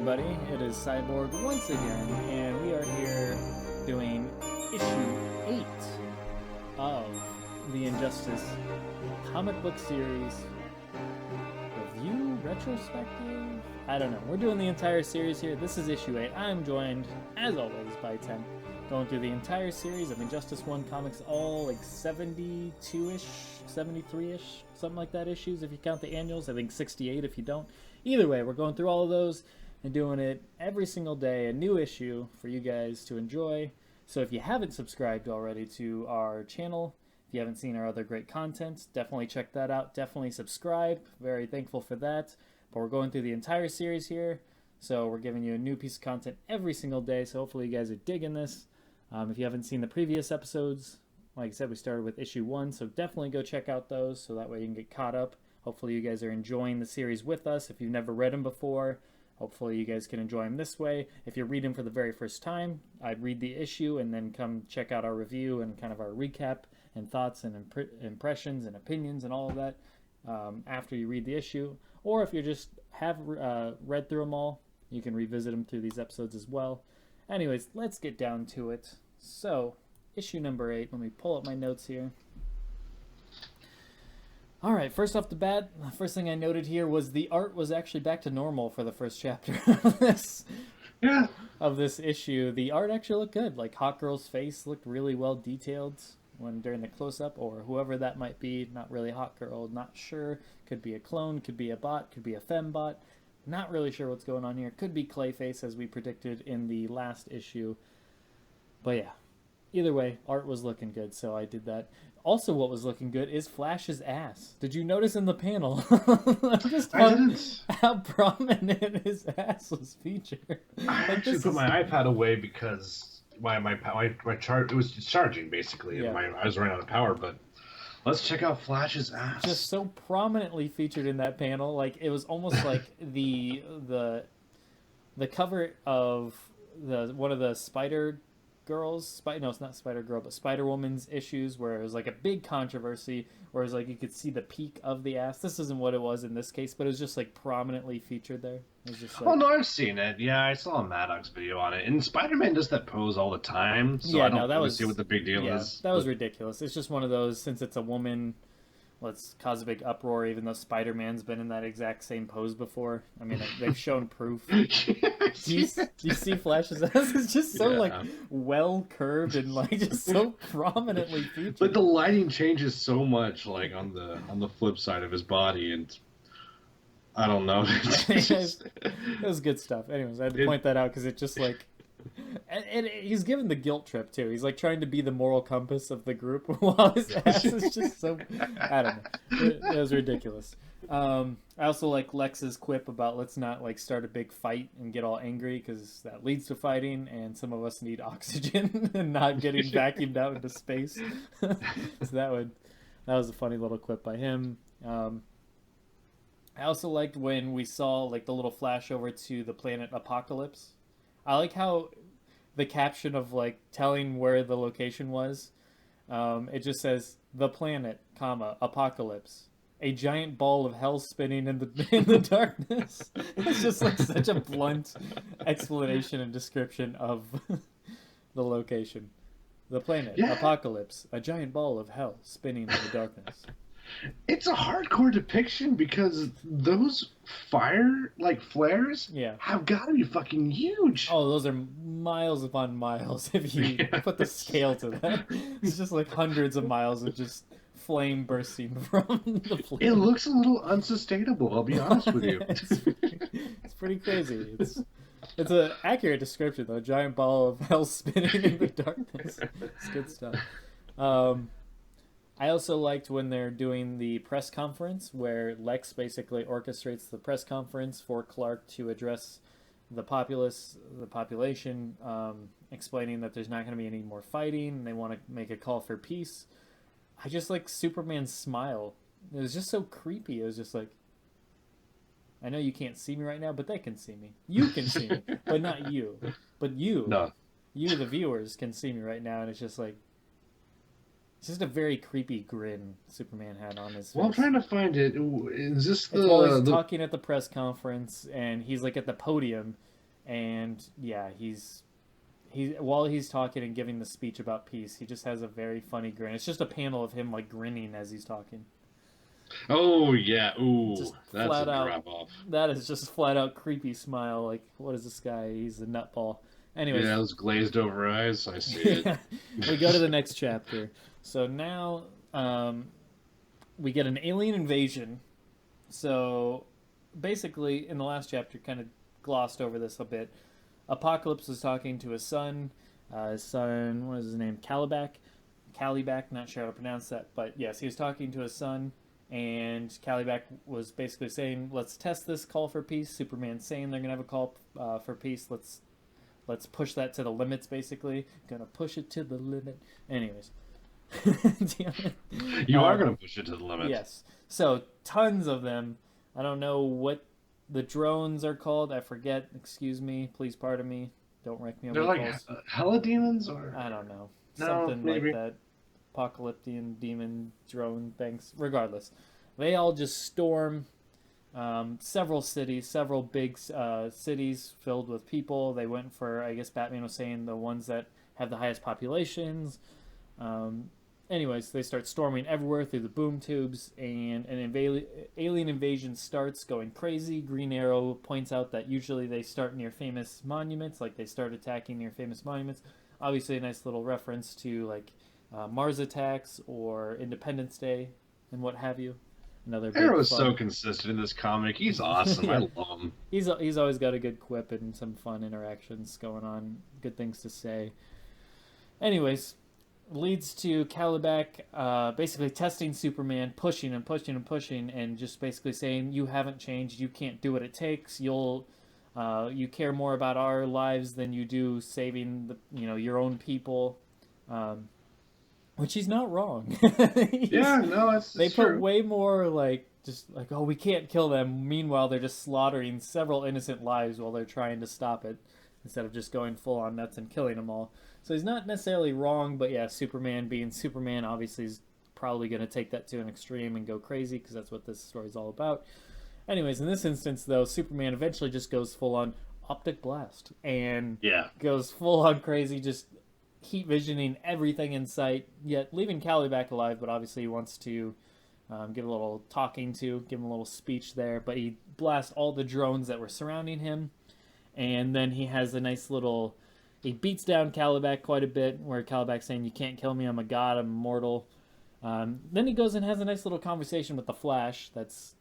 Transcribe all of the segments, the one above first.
everybody. It is Cyborg once again, and we are here doing issue 8 of the Injustice comic book series review, retrospective? I don't know. We're doing the entire series here. This is issue 8. I'm joined, as always, by Temp, going through the entire series of Injustice 1 comics, all like 72-ish, 73-ish, something like that issues if you count the annuals. I think 68 if you don't. Either way, we're going through all of those and doing it every single day, a new issue for you guys to enjoy. So if you haven't subscribed already to our channel, if you haven't seen our other great content, definitely check that out. Definitely subscribe. Very thankful for that. But we're going through the entire series here, so we're giving you a new piece of content every single day, so hopefully you guys are digging this. If you haven't seen the previous episodes, like I said, we started with issue 1, so definitely go check out those so that way you can get caught up. Hopefully you guys are enjoying the series with us. If you've never read them before, hopefully you guys can enjoy them this way. If you're reading for the very first time, I'd read the issue and then come check out our review and kind of our recap and thoughts and impressions and opinions and all of that after you read the issue. Or if you just have read through them all, you can revisit them through these episodes as well. Anyways, let's get down to it. So, issue number 8. Let me pull up my notes here. All right, first off the bat, the first thing I noted here was the art was actually back to normal for the first chapter of this issue. The art actually looked good. Like Hawkgirl's face looked really well detailed when during the close-up, or whoever that might be. Not really Hawkgirl, not sure. Could be a clone, could be a bot, could be a fembot. Not really sure what's going on here. Could be Clayface, as we predicted in the last issue. But yeah, either way, art was looking good, so I did that. Also, what was looking good is Flash's ass. Did you notice in the panel just how prominent his ass was featured? I actually put my iPad away because my chart, it was charging basically, and I was running out of power. But let's check out Flash's ass. Just so prominently featured in that panel, like it was almost like the cover of one of the Spider Girls, no, it's not Spider Girl, but Spider Woman's issues, where it was like a big controversy, where it was like you could see the peak of the ass. This isn't what it was in this case, but it was just like prominently featured there. It was just like, oh no, I've seen it. Yeah, I saw a Maddox video on it, and Spider-Man does that pose all the time. So yeah, I don't really see what the big deal is. That was ridiculous. It's just one of those, since it's a woman, let's cause a big uproar, even though Spider-Man's been in that exact same pose before. I mean, they've shown proof. Do you see Flash's ass? It's just so, like, well curved and, like, just so prominently featured. Like, the lighting changes so much, like, on the flip side of his body, and I don't know. It was good stuff. Anyways, I had to point that out, because it just, like... And he's given the guilt trip too. He's like trying to be the moral compass of the group while his ass is just so, I don't know. It was ridiculous. I also like Lex's quip about let's not like start a big fight and get all angry, because that leads to fighting, and some of us need oxygen and not getting vacuumed out into space. So that was a funny little quip by him. I also liked when we saw like the little flash over to the planet Apocalypse. I like how the caption of like telling where the location was, it just says the planet, comma, Apocalypse, a giant ball of hell spinning in the darkness. It's just like such a blunt explanation and description of the location. The planet, Apocalypse, a giant ball of hell spinning in the darkness. It's a hardcore depiction because those fire flares have got to be fucking huge. Oh, those are miles upon miles if you put the scale to that. It's just like hundreds of miles of just flame bursting from the flame. It looks a little unsustainable, I'll be honest with you. It's pretty crazy. It's an accurate description though. A giant ball of hell spinning in the darkness. It's good stuff. I also liked when they're doing the press conference where Lex basically orchestrates the press conference for Clark to address the population, explaining that there's not going to be any more fighting and they want to make a call for peace. I just like Superman's smile. It was just so creepy. It was just like, I know you can't see me right now, but they can see me. You can see me, but not you. But you, the viewers, can see me right now, and it's just like, it's just a very creepy grin Superman had on his face. Well, I'm trying to find it. Is this while he's talking at the press conference, and he's like at the podium, And yeah, while he's talking and giving the speech about peace, he just has a very funny grin. It's just a panel of him like grinning as he's talking. Oh yeah, Just ooh, that's a flat out, drop off. that is just flat out creepy smile. Like, what is this guy? He's a nutball. Yeah, Anyways, those glazed over eyes. I see it. we go to the next chapter. So now we get an alien invasion. So basically, in the last chapter, kind of glossed over this a bit. Apocalypse was talking to his son. His son, what is his name? Calibac, not sure how to pronounce that, but yes, he was talking to his son, and Calibac was basically saying, "Let's test this call for peace." Superman's saying they're gonna have a call for peace. Let's push that to the limits. Basically, gonna push it to the limit. Anyways, You are gonna push it to the limit. yes. So tons of them. I don't know what the drones are called. I forget. Excuse me. Please pardon me. Don't wreck me on They're my like calls. hella demons, or I don't know. no, Something like maybe. that. Apocalyptic demon drone things. Regardless, they all just storm several cities, several big cities filled with people. They went for, I guess Batman was saying, the ones that have the highest populations. Um, Anyways, they start storming everywhere through the boom tubes, and an alien invasion starts going crazy. Green Arrow points out that usually they start near famous monuments, like they start attacking near famous monuments. Obviously, a nice little reference to like Mars attacks or Independence Day and what have you. Another big Arrow is so fun. consistent in this comic. He's awesome. I Yeah, love him. he's always got a good quip and some fun interactions going on. Good things to say. Anyways, leads to Calibac basically testing Superman, pushing and pushing and pushing, and just basically saying, "You haven't changed. You can't do what it takes. You care more about our lives than you do saving your own people." Um, which he's not wrong. Yeah, no, They it's put true. way more like just like, oh, we can't kill them. Meanwhile, they're just slaughtering several innocent lives while they're trying to stop it, instead of just going full on nuts and killing them all. So he's not necessarily wrong, but yeah, Superman being Superman obviously is probably going to take that to an extreme and go crazy because that's what this story is all about. Anyways, in this instance, though, Superman eventually just goes full on optic blast and Yeah. goes full on crazy, just heat visioning everything in sight, yet leaving Callie back alive, but obviously he wants to give a little talking to, give him a little speech there, but he blasts all the drones that were surrounding him, and then he has a nice little, he beats down Calibac quite a bit, where Calibac's saying, "You can't kill me, I'm a god, I'm immortal." Then he goes and has a nice little conversation with the Flash that's,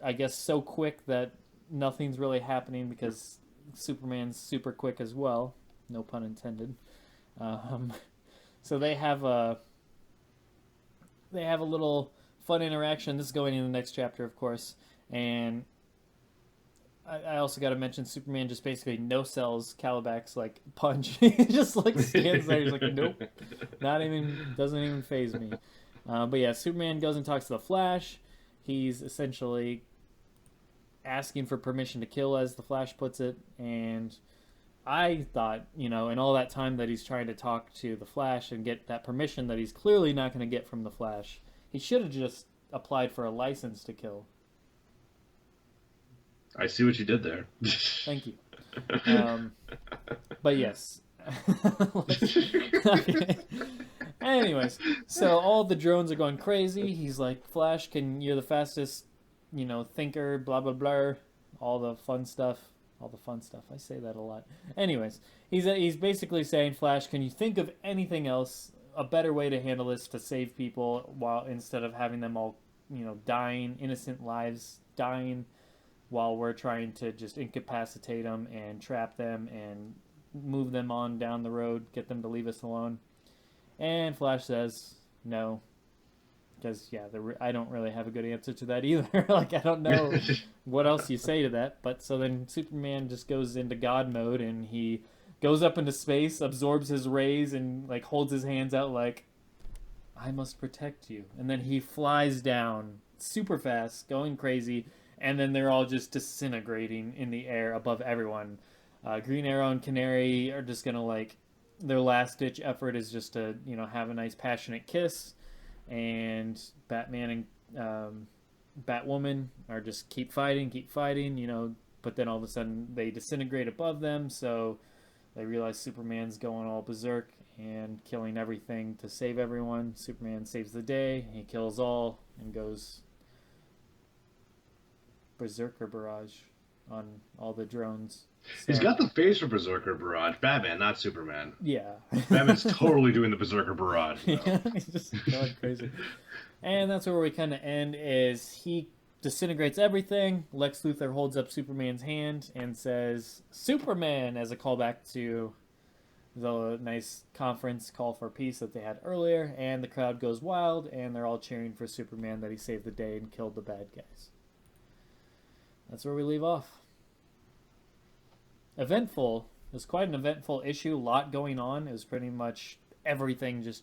I guess, so quick that nothing's really happening because Superman's super quick as well. No pun intended. Um, so they have a little fun interaction. This is going in the next chapter, of course, and I also got to mention Superman just basically no sells Calibac's like punch. He just like stands there. He's like, nope, not even, doesn't even phase me. But yeah, Superman goes and talks to the Flash. He's essentially asking for permission to kill, as the Flash puts it, and I thought, in all that time that he's trying to talk to the Flash and get that permission that he's clearly not going to get from the Flash, he should have just applied for a license to kill. I see what you did there. Thank you. Um, but yes. Okay. Anyways, so all the drones are going crazy. He's like, "Flash, you're the fastest, thinker, blah, blah, blah." All the fun stuff. All the fun stuff. I say that a lot. Anyways, he's basically saying, "Flash, can you think of anything else, a better way to handle this to save people while instead of having them all, dying, innocent lives dying, while we're trying to just incapacitate them and trap them and move them on down the road, get them to leave us alone?" And Flash says no, because yeah, I don't really have a good answer to that either. Like, I don't know what else you say to that. But so then Superman just goes into God mode, and he goes up into space, absorbs his rays, and like holds his hands out like, "I must protect you." And then he flies down super fast, going crazy, and then they're all just disintegrating in the air above everyone. Green Arrow and Canary are just gonna like, their last ditch effort is just to have a nice passionate kiss, and Batman and Batwoman are just keep fighting, but then all of a sudden they disintegrate above them, so they realize Superman's going all berserk and killing everything to save everyone. Superman saves the day, he kills all, and goes berserker barrage on all the drones. So, he's got the face for Berserker Barrage. Batman, not Superman. yeah. Batman's totally doing the Berserker Barrage. Yeah, he's just going crazy. And that's where we kind of end, is he disintegrates everything. Lex Luthor holds up Superman's hand and says, Superman, as a callback to the nice conference call for peace that they had earlier. And the crowd goes wild, and they're all cheering for Superman that he saved the day and killed the bad guys. That's where we leave off. Eventful. It was quite an eventful issue. A lot going on. It was pretty much everything just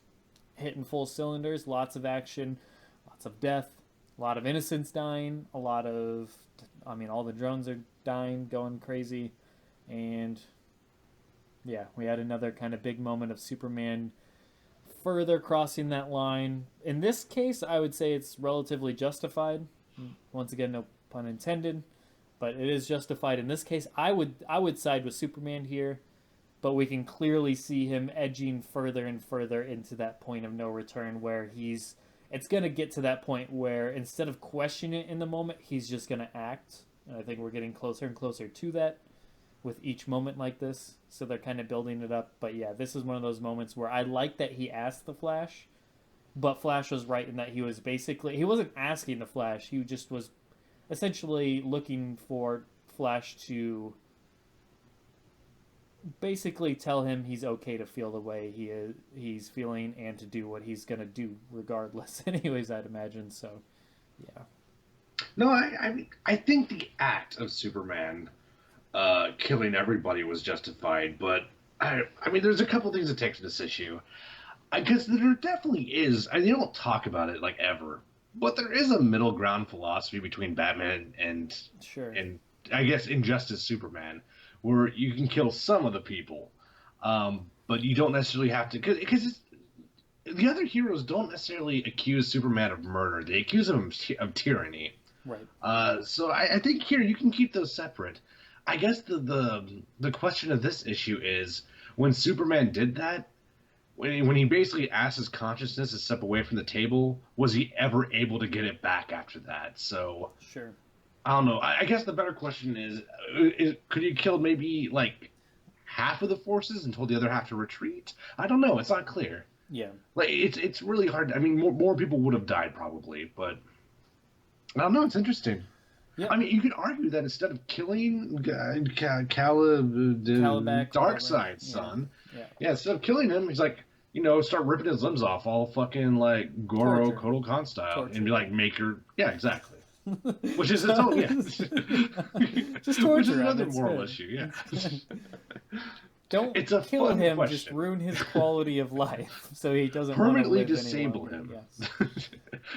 hitting full cylinders. Lots of action, lots of death, a lot of innocents dying, a lot of, all the drones are dying, going crazy. And yeah, we had another kind of big moment of Superman further crossing that line. In this case, I would say it's relatively justified. Once again, no pun intended. But it is justified in this case. I would side with Superman here, but we can clearly see him edging further and further into that point of no return, where it's going to get to that point where instead of questioning it in the moment, he's just going to act. And I think we're getting closer and closer to that with each moment like this. So they're kind of building it up. But yeah, this is one of those moments where I like that he asked the Flash, but Flash was right in that he wasn't asking the Flash. He just was essentially looking for Flash to basically tell him he's okay to feel the way he's feeling and to do what he's going to do regardless. Anyways, I'd imagine. So, yeah. No, I think the act of Superman killing everybody was justified, but there's a couple things to take to this issue. Because there definitely is, they don't talk about it like ever, but there is a middle ground philosophy between Batman and I guess Injustice Superman, where you can kill some of the people, but you don't necessarily have to, because the other heroes don't necessarily accuse Superman of murder; they accuse him of tyranny. Right. So I think here you can keep those separate. I guess the question of this issue is, when Superman did that, when he basically asked his consciousness to step away from the table, was he ever able to get it back after that? So sure. I don't know. I guess the better question is could he kill maybe like half of the forces and told the other half to retreat? I don't know. It's not clear. Yeah. Like it's really hard. More people would have died probably, but I don't know. It's interesting. Yeah. You could argue that instead of killing Darkseid's son, instead of killing him, he's like, start ripping his limbs off all fucking like Goro Kotal Khan style. And be like, exactly. Which is its own, just torture. Which is another moral issue, Don't kill him, question. Just ruin his quality of life so he doesn't permanently disable him. Yes.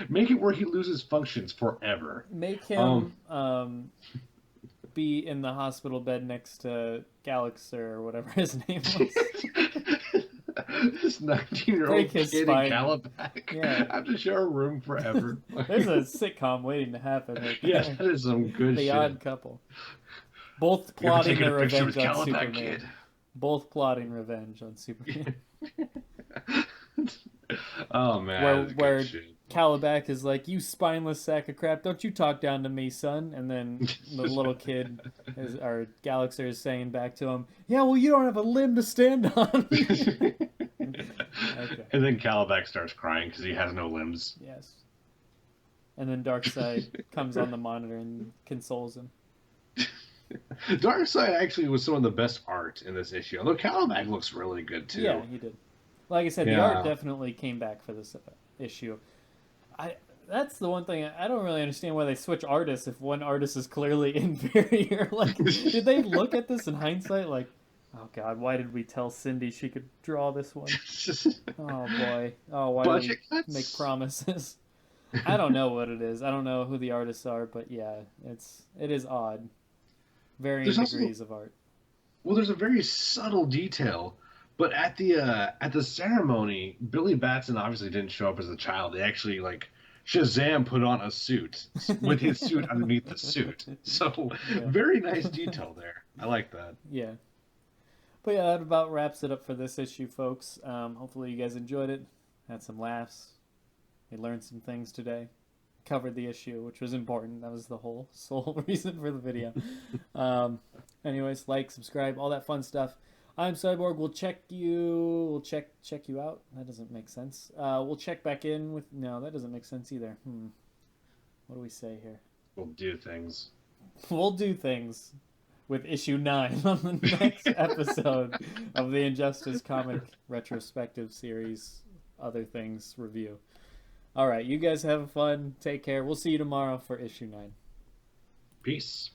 Make it where he loses functions forever. Make him be in the hospital bed next to Galaxer or whatever his name was. This 19-year-old kid in Calabac. Yeah. I have to share a room forever. There's a sitcom waiting to happen. Right yes, that is some good the shit. The Odd Couple. Both plotting their revenge on Superman. Kid. Both plotting revenge on Superman. Oh man, where Calabac is like, "You spineless sack of crap! Don't you talk down to me, son!" And then the little kid, or Galaxer, is saying back to him, "Yeah, well, you don't have a limb to stand on." Okay. And then Calabac starts crying because he has no limbs. Yes. And then Darkseid comes on the monitor and consoles him. Darkseid actually was some of the best art in this issue, although Calabac looks really good too. Yeah, he did. Like I said, the art definitely came back for this issue. That's the one thing I don't really understand, why they switch artists if one artist is clearly inferior. Like, did they look at this in hindsight like, oh god, why did we tell Cindy she could draw this one? Oh boy. Oh, why did we make promises? I don't know what it is. I don't know who the artists are, but yeah, it is odd. Varying degrees of art. Well, there's a very subtle detail, but at the ceremony, Billy Batson obviously didn't show up as a child. They actually Shazam put on a suit with his suit underneath the suit. So Yeah. very nice detail there. I like that. Yeah. But yeah, that about wraps it up for this issue, folks. Hopefully you guys enjoyed it, had some laughs, we learned some things today, covered the issue, which was important. That was the whole sole reason for the video. Anyways, like, subscribe, all that fun stuff. I'm Cyborg. We'll check you. We'll check you out. That doesn't make sense. We'll check back in with. No, that doesn't make sense either. What do we say here? We'll do things. We'll do things with issue 9 on the next episode of the Injustice comic retrospective series, other things review. All right, you guys have fun. Take care. We'll see you tomorrow for issue 9. Peace.